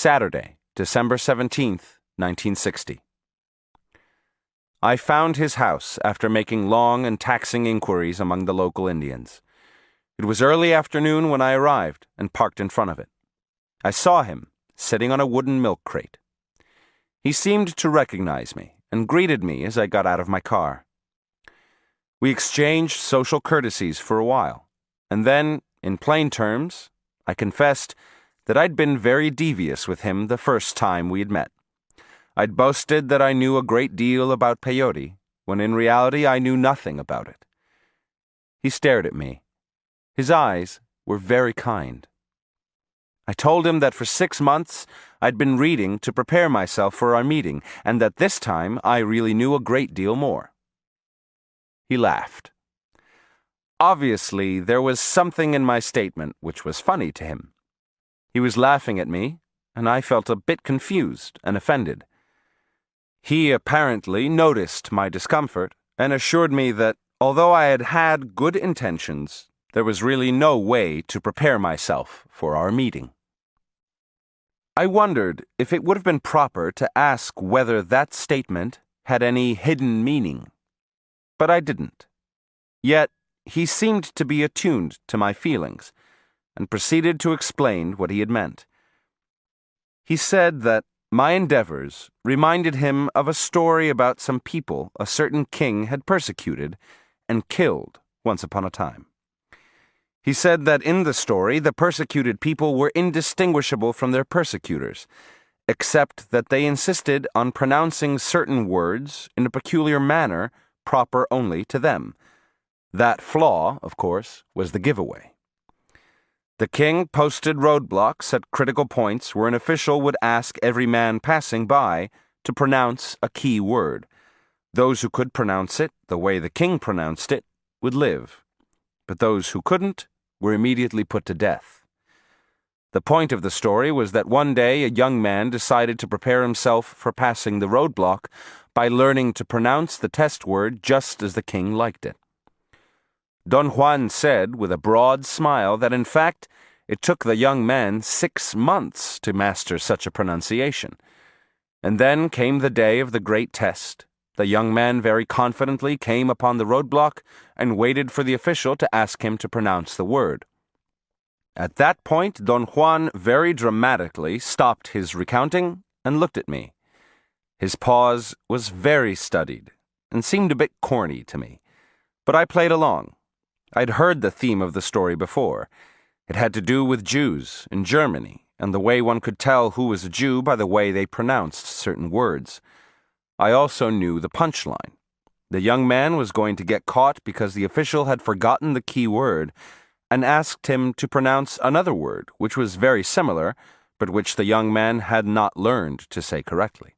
Saturday, December 17th, 1960. I found his house after making long and taxing inquiries among the local Indians. It was early afternoon when I arrived and parked in front of it. I saw him sitting on a wooden milk crate. He seemed to recognize me and greeted me as I got out of my car. We exchanged social courtesies for a while, and then, in plain terms, I confessed that I'd been very devious with him the first time we had met. I'd boasted that I knew a great deal about peyote, when in reality I knew nothing about it. He stared at me. His eyes were very kind. I told him that for 6 months I'd been reading to prepare myself for our meeting, and that this time I really knew a great deal more. He laughed. Obviously, there was something in my statement which was funny to him. He was laughing at me, and I felt a bit confused and offended. He apparently noticed my discomfort and assured me that, although I had had good intentions, there was really no way to prepare myself for our meeting. I wondered if it would have been proper to ask whether that statement had any hidden meaning, but I didn't. Yet he seemed to be attuned to my feelings and proceeded to explain what he had meant. He said that my endeavours reminded him of a story about some people a certain king had persecuted and killed once upon a time. He said that in the story the persecuted people were indistinguishable from their persecutors, except that they insisted on pronouncing certain words in a peculiar manner proper only to them. That flaw, of course, was the giveaway. The king posted roadblocks at critical points where an official would ask every man passing by to pronounce a key word. Those who could pronounce it the way the king pronounced it would live, but those who couldn't were immediately put to death. The point of the story was that one day a young man decided to prepare himself for passing the roadblock by learning to pronounce the test word just as the king liked it. Don Juan said with a broad smile that in fact it took the young man 6 months to master such a pronunciation. And then came the day of the great test. The young man very confidently came upon the roadblock and waited for the official to ask him to pronounce the word. At that point, Don Juan very dramatically stopped his recounting and looked at me. His pause was very studied and seemed a bit corny to me, but I played along. I'd heard the theme of the story before. It had to do with Jews in Germany, and the way one could tell who was a Jew by the way they pronounced certain words. I also knew the punchline. The young man was going to get caught because the official had forgotten the key word and asked him to pronounce another word, which was very similar, but which the young man had not learned to say correctly.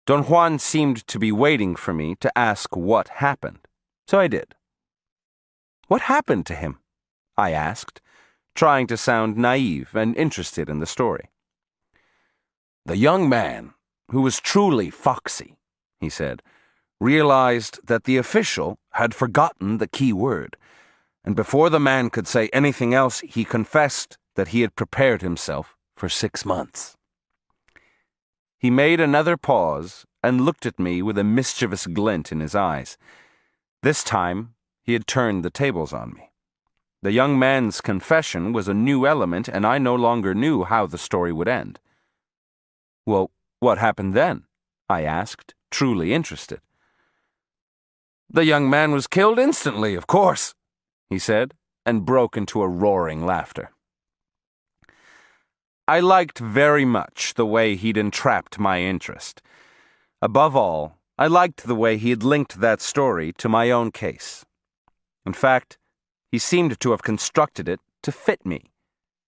Don Juan seemed to be waiting for me to ask what happened, so I did. What happened to him? I asked, trying to sound naive and interested in the story. The young man, who was truly foxy, he said, realized that the official had forgotten the key word, and before the man could say anything else, he confessed that he had prepared himself for 6 months. He made another pause and looked at me with a mischievous glint in his eyes. This time, he had turned the tables on me. The young man's confession was a new element, and I no longer knew how the story would end. Well, what happened then? I asked, truly interested. The young man was killed instantly, of course, he said, and broke into a roaring laughter. I liked very much the way he'd entrapped my interest. Above all, I liked the way he had linked that story to my own case. In fact, he seemed to have constructed it to fit me.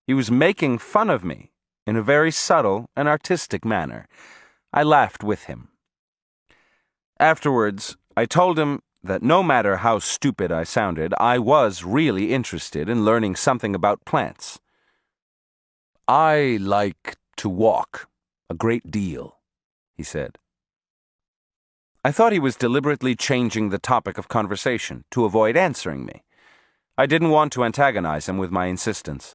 He was making fun of me in a very subtle and artistic manner. I laughed with him. Afterwards, I told him that no matter how stupid I sounded, I was really interested in learning something about plants. I like to walk a great deal, he said. I thought he was deliberately changing the topic of conversation to avoid answering me. I didn't want to antagonize him with my insistence.